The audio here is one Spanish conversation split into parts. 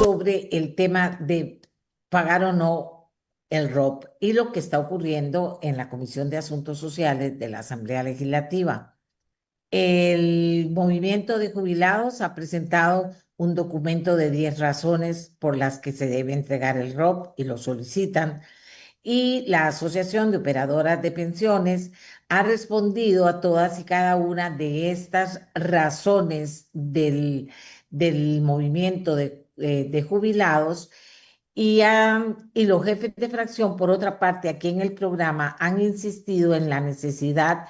sobre el tema de pagar o no el ROP y lo que está ocurriendo en la Comisión de Asuntos Sociales de la Asamblea Legislativa. El movimiento de jubilados ha presentado un documento de 10 razones por las que se debe entregar el ROP y lo solicitan. Y la Asociación de Operadoras de Pensiones ha respondido a todas y cada una de estas razones del movimiento de jubilados y los jefes de fracción, por otra parte, aquí en el programa han insistido en la necesidad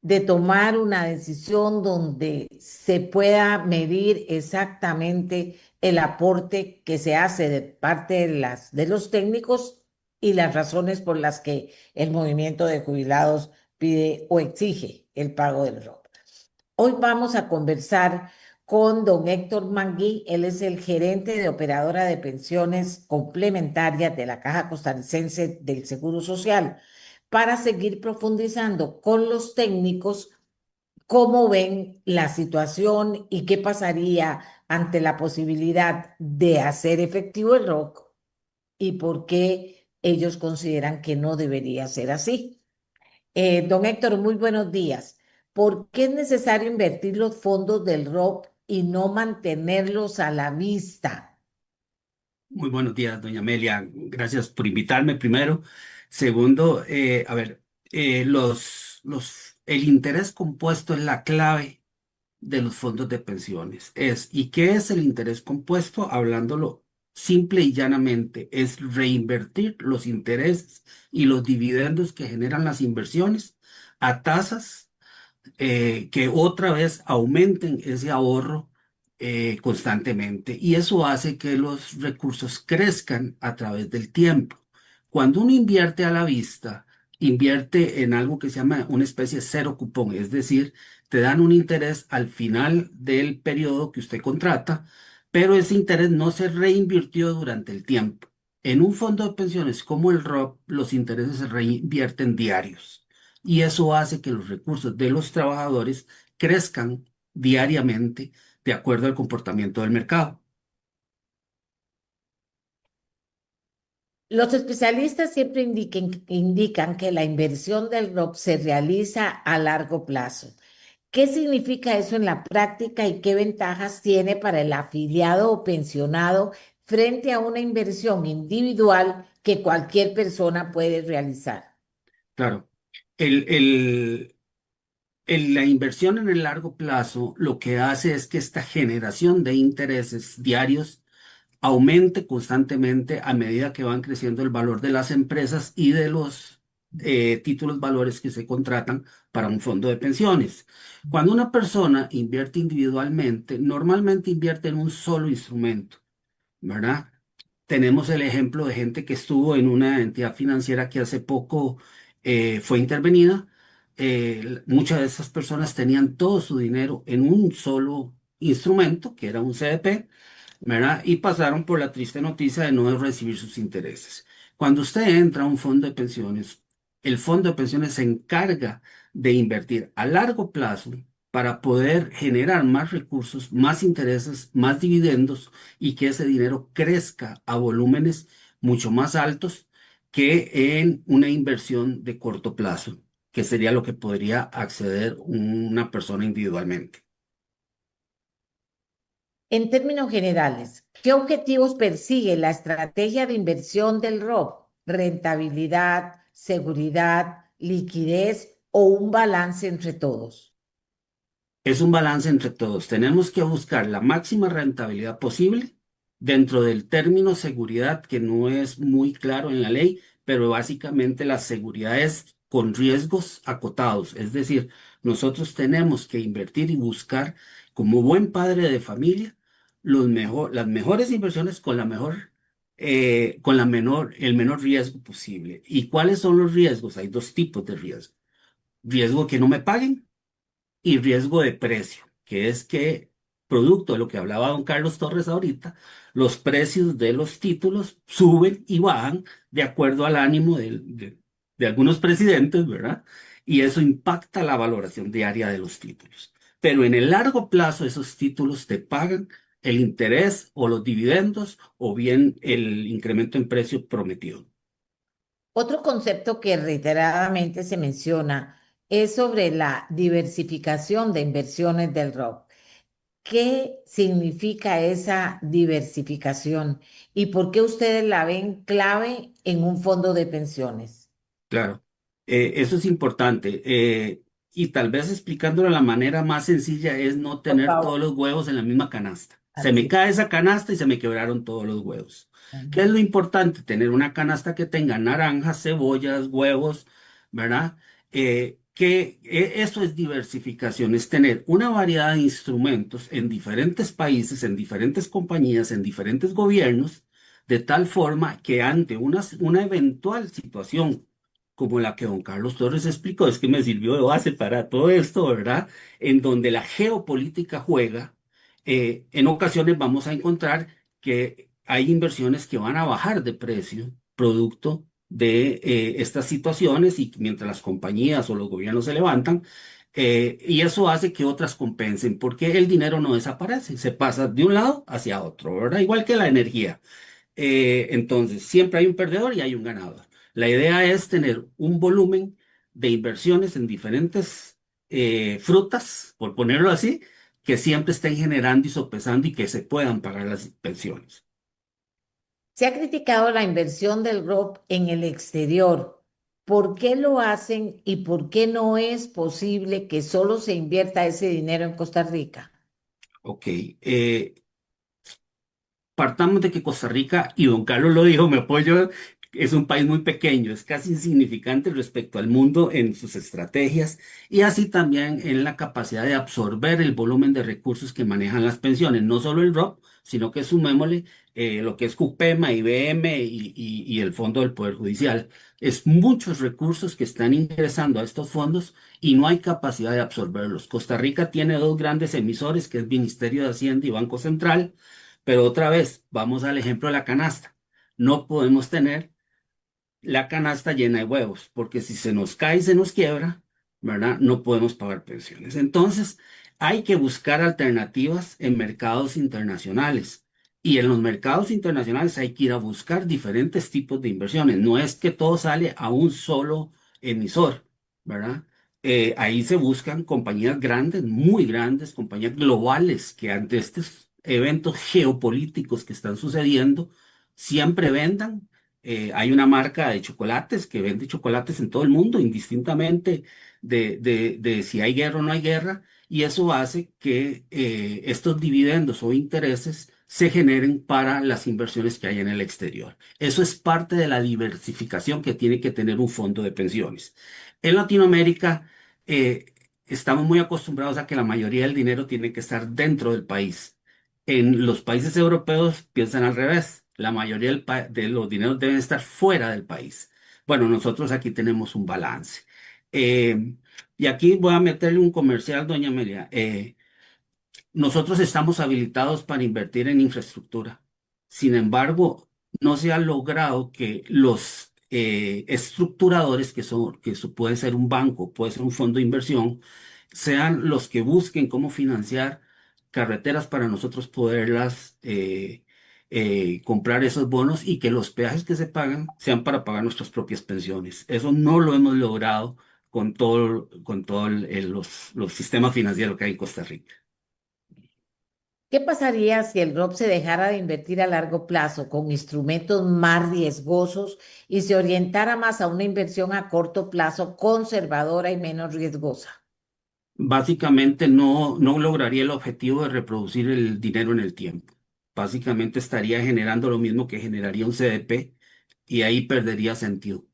de tomar una decisión donde se pueda medir exactamente el aporte que se hace de parte de los técnicos y las razones por las que el movimiento de jubilados pide o exige el pago del ROP. Hoy vamos a conversar con don Héctor Mangui. Él es el gerente de operadora de pensiones complementarias de la Caja Costarricense del Seguro Social, para seguir profundizando con los técnicos cómo ven la situación y qué pasaría ante la posibilidad de hacer efectivo el ROC y por qué ellos consideran que no debería ser así. Don Héctor, muy buenos días. ¿Por qué es necesario invertir los fondos del ROC y no mantenerlos a la vista? Muy buenos días, doña Amelia. Gracias por invitarme primero. Segundo, el interés compuesto es la clave de los fondos de pensiones. ¿Y qué es el interés compuesto? Hablándolo simple y llanamente, es reinvertir los intereses y los dividendos que generan las inversiones a tasas que otra vez aumenten ese ahorro constantemente y eso hace que los recursos crezcan a través del tiempo. Cuando uno invierte a la vista, invierte en algo que se llama una especie de cero cupón, es decir, te dan un interés al final del periodo que usted contrata, pero ese interés no se reinvirtió durante el tiempo. En un fondo de pensiones como el ROP, los intereses se reinvierten diarios y eso hace que los recursos de los trabajadores crezcan diariamente de acuerdo al comportamiento del mercado. Los especialistas siempre indican que la inversión del ROP se realiza a largo plazo. ¿Qué significa eso en la práctica y qué ventajas tiene para el afiliado o pensionado frente a una inversión individual que cualquier persona puede realizar? Claro, el, el, la inversión en el largo plazo lo que hace es que esta generación de intereses diarios aumente constantemente a medida que van creciendo el valor de las empresas y de los títulos valores que se contratan para un fondo de pensiones. Cuando una persona invierte individualmente, normalmente invierte en un solo instrumento, ¿verdad? Tenemos el ejemplo de gente que estuvo en una entidad financiera que hace poco fue intervenida. Muchas de esas personas tenían todo su dinero en un solo instrumento, que era un CDP, ¿verdad? Y pasaron por la triste noticia de no recibir sus intereses. Cuando usted entra a un fondo de pensiones, el fondo de pensiones se encarga de invertir a largo plazo para poder generar más recursos, más intereses, más dividendos y que ese dinero crezca a volúmenes mucho más altos que en una inversión de corto plazo, que sería lo que podría acceder una persona individualmente. En términos generales, ¿qué objetivos persigue la estrategia de inversión del ROP? ¿Rentabilidad, seguridad, liquidez o un balance entre todos? Es un balance entre todos. Tenemos que buscar la máxima rentabilidad posible dentro del término seguridad, que no es muy claro en la ley, pero básicamente la seguridad es con riesgos acotados. Es decir, nosotros tenemos que invertir y buscar, como buen padre de familia, las mejores inversiones con el menor riesgo posible. ¿Y cuáles son los riesgos? Hay dos tipos de riesgo. Riesgo que no me paguen y riesgo de precio, que es que, producto de lo que hablaba don Carlos Torres ahorita, los precios de los títulos suben y bajan de acuerdo al ánimo de algunos presidentes, ¿verdad? Y eso impacta la valoración diaria de los títulos. Pero en el largo plazo esos títulos te pagan el interés o los dividendos o bien el incremento en precio prometido. Otro concepto que reiteradamente se menciona es sobre la diversificación de inversiones del ROP. ¿Qué significa esa diversificación y por qué ustedes la ven clave en un fondo de pensiones? Claro, eso es importante. Y tal vez explicándolo de la manera más sencilla es no Por tener favor. todos los huevos en la misma canasta. Se me Así. cae esa canasta y se me quebraron todos los huevos. ¿Qué es Ujú. lo importante? Tener una canasta que tenga naranjas, cebollas, huevos, ¿verdad? Eso es diversificación, es tener una variedad de instrumentos en diferentes países, en diferentes compañías, en diferentes gobiernos, de tal forma que ante una eventual situación como la que don Carlos Torres explicó, es que me sirvió de base para todo esto, ¿verdad? En donde la geopolítica juega, en ocasiones vamos a encontrar que hay inversiones que van a bajar de precio, producto de estas situaciones y mientras las compañías o los gobiernos se levantan, y eso hace que otras compensen, porque el dinero no desaparece, se pasa de un lado hacia otro, ¿verdad? Igual que la energía. Entonces, siempre hay un perdedor y hay un ganador. La idea es tener un volumen de inversiones en diferentes frutas, por ponerlo así, que siempre estén generando y sopesando y que se puedan pagar las pensiones. Se ha criticado la inversión del ROP en el exterior. ¿Por qué lo hacen y por qué no es posible que solo se invierta ese dinero en Costa Rica? Ok, partamos de que Costa Rica, y don Carlos lo dijo, me apoyo, es un país muy pequeño, es casi insignificante respecto al mundo en sus estrategias y así también en la capacidad de absorber el volumen de recursos que manejan las pensiones, no solo el ROP, sino que sumémosle lo que es CUPEMA, IBM y el Fondo del Poder Judicial. Es muchos recursos que están ingresando a estos fondos y no hay capacidad de absorberlos. Costa Rica tiene dos grandes emisores, que es Ministerio de Hacienda y Banco Central. Pero otra vez, vamos al ejemplo de la canasta. No podemos tener la canasta llena de huevos, porque si se nos cae y se nos quiebra, ¿verdad? No podemos pagar pensiones. Entonces, hay que buscar alternativas en mercados internacionales. Y en los mercados internacionales hay que ir a buscar diferentes tipos de inversiones. No es que todo sale a un solo emisor, ¿verdad? Ahí se buscan compañías grandes, muy grandes, compañías globales que ante estos eventos geopolíticos que están sucediendo, siempre vendan. Hay una marca de chocolates que vende chocolates en todo el mundo, indistintamente de si hay guerra o no hay guerra, y eso hace que estos dividendos o intereses se generen para las inversiones que hay en el exterior. Eso es parte de la diversificación que tiene que tener un fondo de pensiones. En Latinoamérica, eh, estamos muy acostumbrados a que la mayoría del dinero tiene que estar dentro del país. En los países europeos piensan al revés. La mayoría de los dineros deben estar fuera del país. Bueno, nosotros aquí tenemos un balance. Eh, y aquí voy a meterle un comercial, doña Amelia. Nosotros estamos habilitados para invertir en infraestructura. Sin embargo, no se ha logrado que los estructuradores, que eso puede ser un banco, puede ser un fondo de inversión, sean los que busquen cómo financiar carreteras para nosotros poderlas comprar esos bonos y que los peajes que se pagan sean para pagar nuestras propias pensiones. Eso no lo hemos logrado con los sistemas financieros que hay en Costa Rica. ¿Qué pasaría si el ROP se dejara de invertir a largo plazo con instrumentos más riesgosos y se orientara más a una inversión a corto plazo conservadora y menos riesgosa? Básicamente no lograría el objetivo de reproducir el dinero en el tiempo. Básicamente estaría generando lo mismo que generaría un CDP y ahí perdería sentido.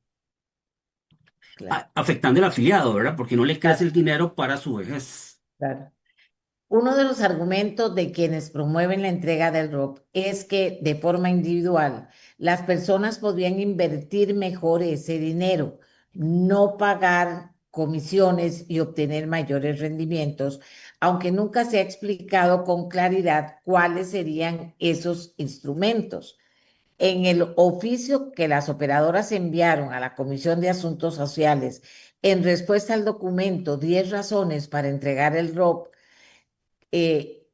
Claro, Afectando al afiliado, ¿verdad? Porque no le crece claro, el dinero para su vejez. claro. Uno de los argumentos de quienes promueven la entrega del ROP es que de forma individual las personas podrían invertir mejor ese dinero, no pagar comisiones y obtener mayores rendimientos, aunque nunca se ha explicado con claridad cuáles serían esos instrumentos. En el oficio que las operadoras enviaron a la Comisión de Asuntos Sociales en respuesta al documento 10 razones para entregar el ROP, eh,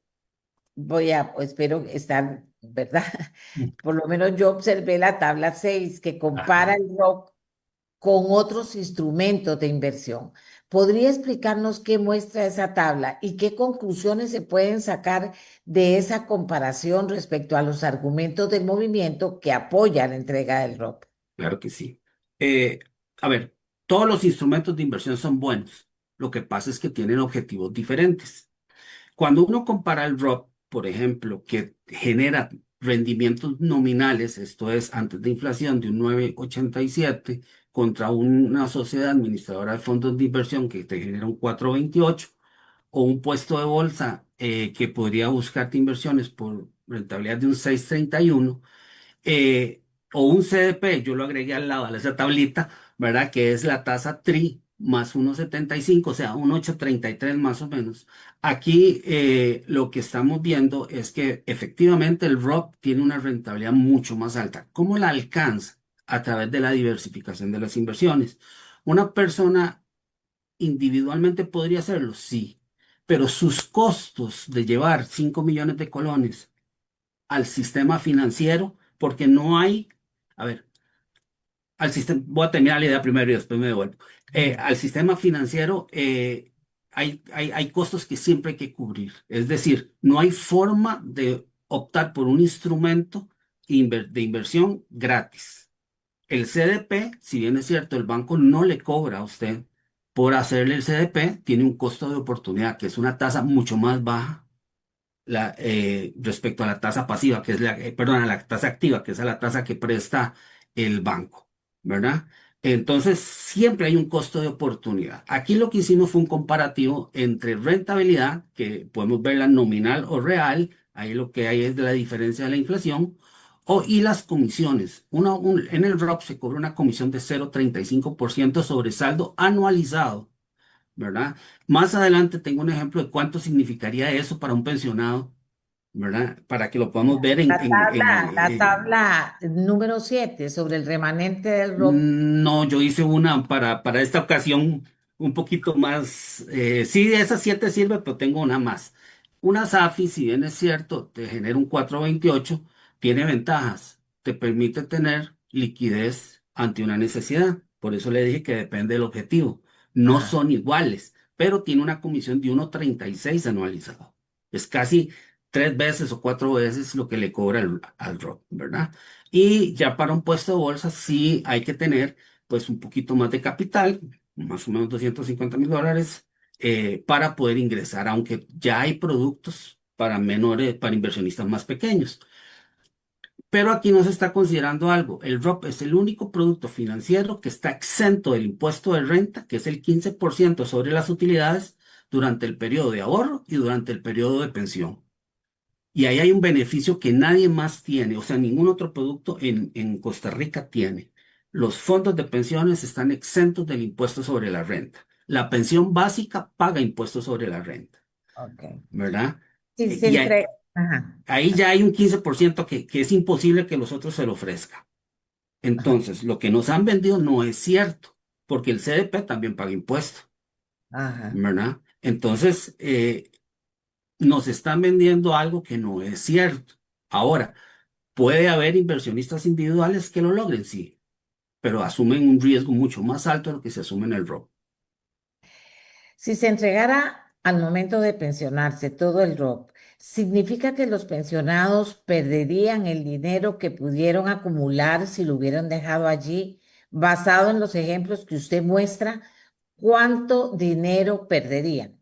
espero estar, ¿verdad? Mm. Por lo menos yo observé la tabla 6 que compara Ajá. el ROP con otros instrumentos de inversión. ¿Podría explicarnos qué muestra esa tabla y qué conclusiones se pueden sacar de esa comparación respecto a los argumentos del movimiento que apoya la entrega del ROP? Claro que sí. Eh, a ver, todos los instrumentos de inversión son buenos. Lo que pasa es que tienen objetivos diferentes. Cuando uno compara el ROP, por ejemplo, que genera rendimientos nominales, esto es antes de inflación de un 9,87 contra una sociedad administradora de fondos de inversión que te genera un 4,28, o un puesto de bolsa que podría buscarte inversiones por rentabilidad de un 6,31, o un CDP, yo lo agregué al lado de esa tablita, ¿verdad? Que es la tasa TRI más 1,75, o sea, un 8,33 más o menos. Aquí lo que estamos viendo es que efectivamente el ROP tiene una rentabilidad mucho más alta. ¿Cómo la alcanza? A través de la diversificación de las inversiones. Una persona individualmente podría hacerlo, sí, pero sus costos de llevar 5 millones de colones al sistema financiero, porque no hay, a ver, al sistema, voy a terminar la idea primero y después me devuelvo. Al sistema financiero hay costos que siempre hay que cubrir. Es decir, no hay forma de optar por un instrumento de inversión gratis. El CDP, si bien es cierto, el banco no le cobra a usted por hacerle el CDP, tiene un costo de oportunidad, que es una tasa mucho más baja respecto a la tasa pasiva, que es perdón, a la tasa activa, que es a la tasa que presta el banco, ¿verdad? Entonces, siempre hay un costo de oportunidad. Aquí lo que hicimos fue un comparativo entre rentabilidad, que podemos verla nominal o real, ahí lo que hay es de la diferencia de la inflación, y las comisiones. En el ROP se cobra una comisión de 0,35% sobre saldo anualizado, ¿verdad? Más adelante tengo un ejemplo de cuánto significaría eso para un pensionado, ¿verdad? Para que lo podamos ver La tabla número 7 sobre el remanente del ROP. no, yo hice una para esta ocasión un poquito más, sí, de esas 7 sirve, pero tengo una más. Una SAFI, si bien es cierto, te genera un 4,28, tiene ventajas, te permite tener liquidez ante una necesidad. Por eso le dije que depende del objetivo. No Ajá. son iguales, pero tiene una comisión de 1,36 anualizado. Es casi 3 veces o 4 veces lo que le cobra al ROC, ¿verdad? Y ya para un puesto de bolsa sí hay que tener pues un poquito más de capital, más o menos $250,000, para poder ingresar, aunque ya hay productos para menores, para inversionistas más pequeños. Pero aquí no se está considerando algo. El ROP es el único producto financiero que está exento del impuesto de renta, que es el 15% sobre las utilidades durante el periodo de ahorro y durante el periodo de pensión. Y ahí hay un beneficio que nadie más tiene, o sea, ningún otro producto en Costa Rica tiene. Los fondos de pensiones están exentos del impuesto sobre la renta. La pensión básica paga impuestos sobre la renta, Ok. ¿verdad? Si se Y entre... Ajá. ahí ya hay un 15% que es imposible que los otros se lo ofrezcan. Ajá. Entonces, lo que nos han vendido no es cierto, porque el CDP también paga impuestos, Ajá. ¿verdad? Entonces, nos están vendiendo algo que no es cierto. Ahora, puede haber inversionistas individuales que lo logren, sí, pero asumen un riesgo mucho más alto de lo que se asume en el ROP. Si se entregara al momento de pensionarse todo el ROP, ¿significa que los pensionados perderían el dinero que pudieron acumular si lo hubieran dejado allí? Basado en los ejemplos que usted muestra, ¿cuánto dinero perderían?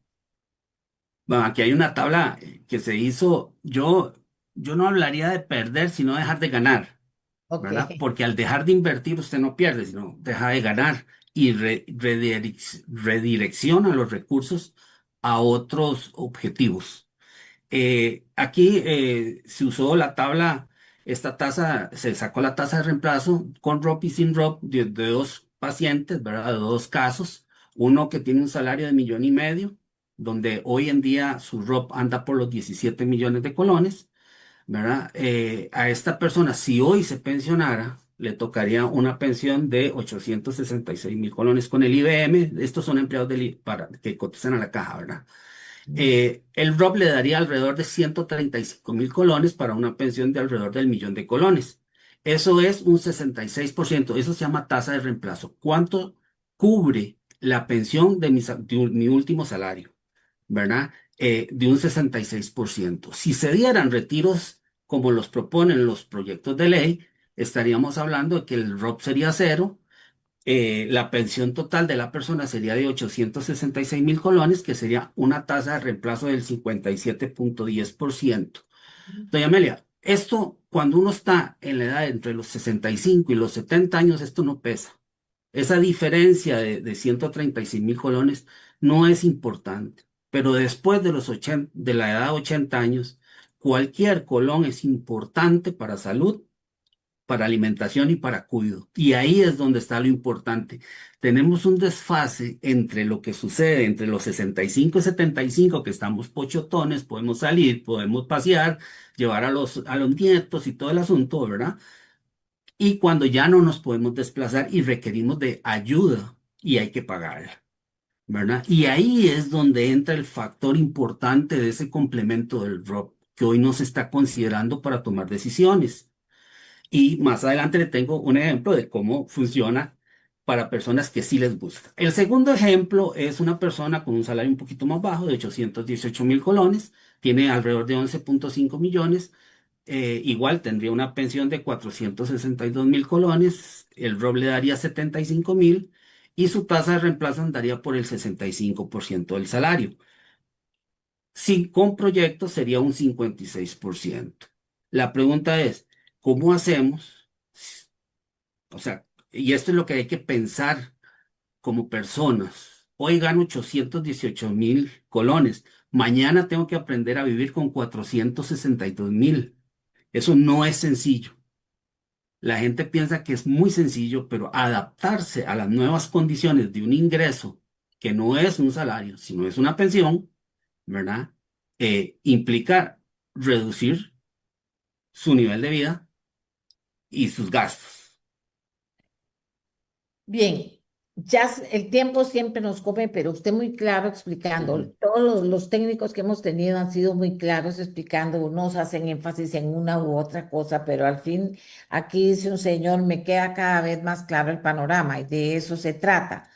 Bueno, aquí hay una tabla que se hizo, yo no hablaría de perder, sino dejar de ganar, Ok. ¿verdad? Porque al dejar de invertir usted no pierde, sino deja de ganar y redirecciona los recursos a otros objetivos. Aquí se usó la tabla, esta tasa, se sacó la tasa de reemplazo con ROP y sin ROP de dos pacientes, ¿verdad? De dos casos. Uno que tiene un salario de 1,5 millones, donde hoy en día su ROP anda por los 17 millones de colones, ¿verdad? A esta persona, si hoy se pensionara, le tocaría una pensión de 866,000 colones con el IBM. Estos son empleados para, que cotizan a la caja, ¿verdad? El ROP le daría alrededor de 135.000 colones para una pensión de alrededor del millón de colones. Eso es un 66%. Eso se llama tasa de reemplazo. ¿Cuánto cubre la pensión de mi último salario? ¿Verdad? De un 66%. Si se dieran retiros como los proponen los proyectos de ley, estaríamos hablando de que el ROP sería cero. La pensión total de la persona sería de 866.000 colones, que sería una tasa de reemplazo del 57,10%. Doña Amelia, esto cuando uno está en la edad entre los 65 y los 70 años, esto no pesa. Esa diferencia de 136.000 colones no es importante, pero después de de la edad de 80 años, cualquier colón es importante para salud, para alimentación y para cuidado. Y ahí es donde está lo importante. Tenemos un desfase entre lo que sucede entre los 65 y 75, que estamos pochotones, podemos salir, podemos pasear, llevar a los nietos y todo el asunto, ¿verdad? Y cuando ya no nos podemos desplazar y requerimos de ayuda y hay que pagarla, ¿verdad? Y ahí es donde entra el factor importante de ese complemento del ROP, que hoy no se está considerando para tomar decisiones. Y más adelante le tengo un ejemplo de cómo funciona para personas que sí les gusta. El segundo ejemplo es una persona con un salario un poquito más bajo, de 818.000 colones, tiene alrededor de 11,5 millones, igual tendría una pensión de 462.000 colones, el ROB le daría 75.000 y su tasa de reemplazo andaría por el 65% del salario. Si con proyectos sería un 56%. La pregunta es, ¿cómo hacemos? O sea, y esto es lo que hay que pensar como personas. Hoy gano 818.000 colones. Mañana tengo que aprender a vivir con 462.000. Eso no es sencillo. La gente piensa que es muy sencillo, pero adaptarse a las nuevas condiciones de un ingreso que no es un salario, sino es una pensión, ¿verdad? Implica reducir su nivel de vida y sus gastos. Bien, el tiempo siempre nos come, pero usted muy claro explicando. Ujú. Todos los técnicos que hemos tenido han sido muy claros explicando, unos hacen énfasis en una u otra cosa, pero al fin, aquí dice un señor, me queda cada vez más claro el panorama y de eso se trata.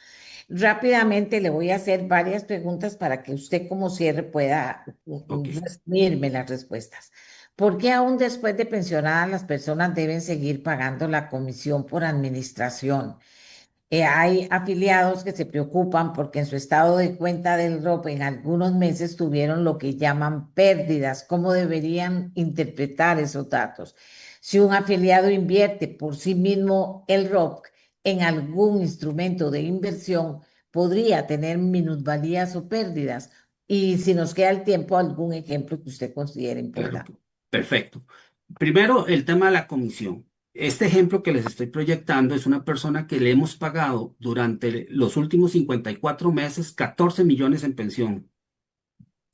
Rápidamente le voy a hacer varias preguntas para que usted como cierre pueda Ok, resumirme las respuestas. ¿Por qué aún después de pensionadas las personas deben seguir pagando la comisión por administración? Hay afiliados que se preocupan porque en su estado de cuenta del ROP en algunos meses tuvieron lo que llaman pérdidas. ¿Cómo deberían interpretar esos datos? Si un afiliado invierte por sí mismo el ROP en algún instrumento de inversión, podría tener minusvalías o pérdidas. Y si nos queda el tiempo, algún ejemplo que usted considere claro, importante. perfecto. Primero, el tema de la comisión. Este ejemplo que les estoy proyectando es una persona que le hemos pagado durante los últimos 54 meses 14 millones en pensión,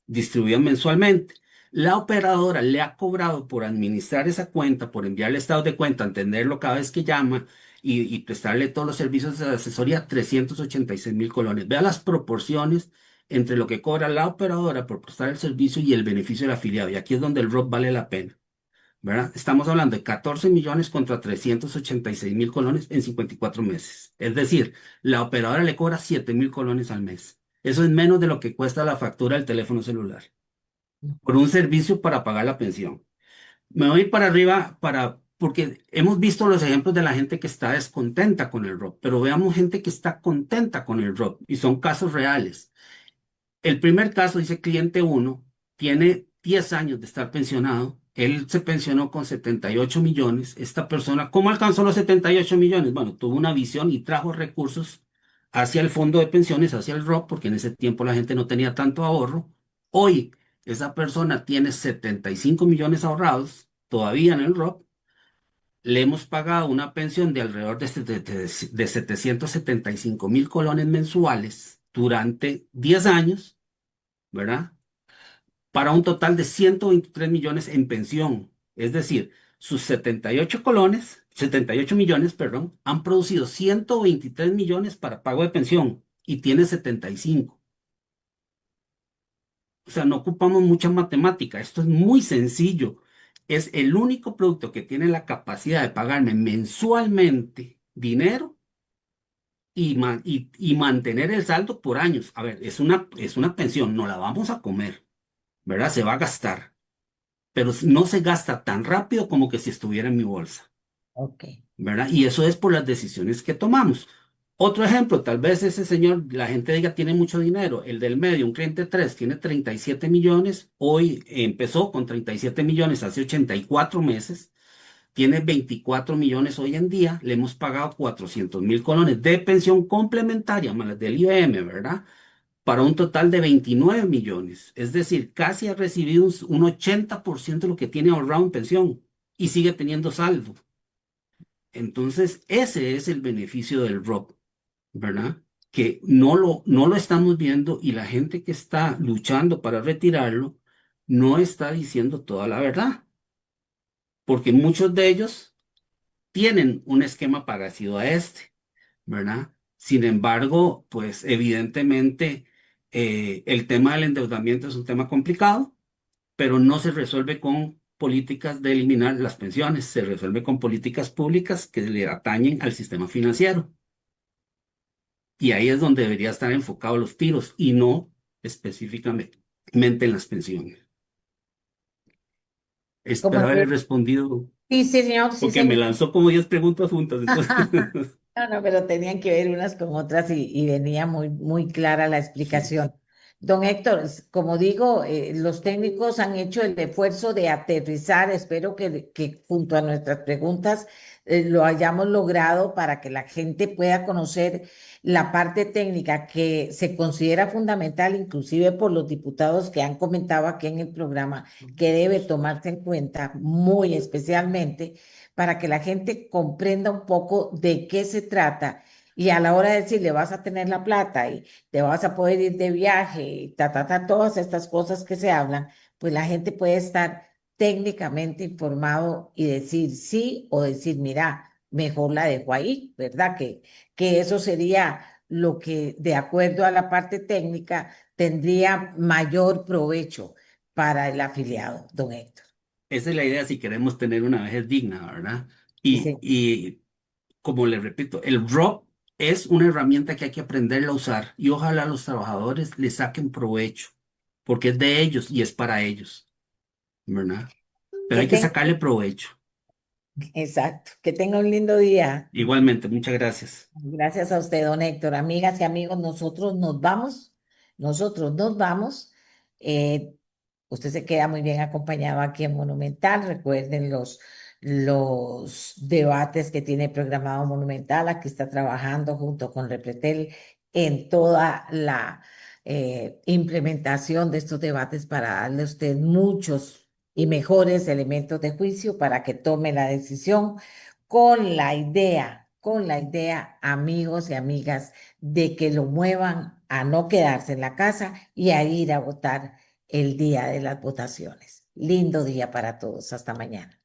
distribuida mensualmente. La operadora le ha cobrado por administrar esa cuenta, por enviarle estados de cuenta, entenderlo cada vez que llama y prestarle todos los servicios de asesoría, 386.000 colones. Vea las proporciones entre lo que cobra la operadora por prestar el servicio y el beneficio del afiliado. Y aquí es donde el ROP vale la pena. ¿Verdad? Estamos hablando de 14 millones contra 386.000 colones en 54 meses. Es decir, la operadora le cobra 7.000 colones al mes. Eso es menos de lo que cuesta la factura del teléfono celular por un servicio para pagar la pensión. Me voy para arriba porque hemos visto los ejemplos de la gente que está descontenta con el ROP, pero veamos gente que está contenta con el ROP y son casos reales. El primer caso dice cliente uno tiene 10 años de estar pensionado. Él se pensionó con 78 millones. Esta persona, ¿cómo alcanzó los 78 millones? Bueno, tuvo una visión y trajo recursos hacia el fondo de pensiones, hacia el ROP, porque en ese tiempo la gente no tenía tanto ahorro. Hoy, esa persona tiene 75 millones ahorrados todavía en el ROP. Le hemos pagado una pensión de alrededor de 775.000 colones mensuales durante 10 años, ¿verdad? Para un total de 123 millones en pensión. Es decir, sus 78 millones, perdón, han producido 123 millones para pago de pensión y tiene 75. O sea, no ocupamos mucha matemática. Esto es muy sencillo. Es el único producto que tiene la capacidad de pagarme mensualmente dinero y mantener el saldo por años. A ver, es una pensión, no la vamos a comer, ¿verdad? Se va a gastar, pero no se gasta tan rápido como que si estuviera en mi bolsa. Ok. ¿Verdad? Y eso es por las decisiones que tomamos. Otro ejemplo, tal vez ese señor, la gente diga, tiene mucho dinero. El del medio, un cliente 3 tiene 37 millones. Hoy empezó con 37 millones hace 84 meses. Tiene 24 millones hoy en día. Le hemos pagado 400.000 colones de pensión complementaria, más las del IBM, ¿verdad? Para un total de 29 millones. Es decir, casi ha recibido un 80% de lo que tiene ahorrado en pensión y sigue teniendo saldo. Entonces, ese es el beneficio del rock, ¿verdad? Que no lo estamos viendo y la gente que está luchando para retirarlo no está diciendo toda la verdad, porque muchos de ellos tienen un esquema parecido a este, ¿verdad? Sin embargo, pues evidentemente el tema del endeudamiento es un tema complicado, pero no se resuelve con políticas de eliminar las pensiones, se resuelve con políticas públicas que le atañen al sistema financiero. Y ahí es donde debería estar enfocados los tiros y no específicamente en las pensiones. Como Espero haberle le- respondido, sí, señor, sí, porque me señor. lanzó como 10 preguntas juntas. Entonces, No, no, pero tenían que ver unas con otras y venía muy, muy clara la sí, explicación. Don Héctor, como digo, los técnicos han hecho el esfuerzo de aterrizar. Espero que junto a nuestras preguntas lo hayamos logrado para que la gente pueda conocer la parte técnica que se considera fundamental, inclusive por los diputados que han comentado aquí en el programa, que debe tomarse en cuenta muy especialmente para que la gente comprenda un poco de qué se trata. Y a la hora de decirle, vas a tener la plata y te vas a poder ir de viaje, y todas estas cosas que se hablan, pues la gente puede estar técnicamente informado y decir sí o decir, mira, mejor la dejo ahí, ¿verdad? Que eso sería lo que, de acuerdo a la parte técnica, tendría mayor provecho para el afiliado, don Héctor. esa es la idea si queremos tener una vejez digna, ¿verdad? Dice, Y como le repito, el ROP es una herramienta que hay que aprenderla a usar y ojalá los trabajadores le saquen provecho, porque es de ellos y es para ellos, ¿verdad? Pero que hay que tenga, sacarle provecho. exacto, que tenga un lindo día. Igualmente, muchas gracias. Gracias a usted, don Héctor. Amigas y amigos, nosotros nos vamos. Nosotros nos vamos. Eh, Usted se queda muy bien acompañado aquí en Monumental. Recuerden los debates que tiene programado Monumental. Aquí está trabajando junto con Repretel en toda la implementación de estos debates para darle a usted muchos y mejores elementos de juicio para que tome la decisión con la idea, amigos y amigas, de que lo muevan a no quedarse en la casa y a ir a votar el día de las votaciones. Lindo día para todos. Hasta mañana.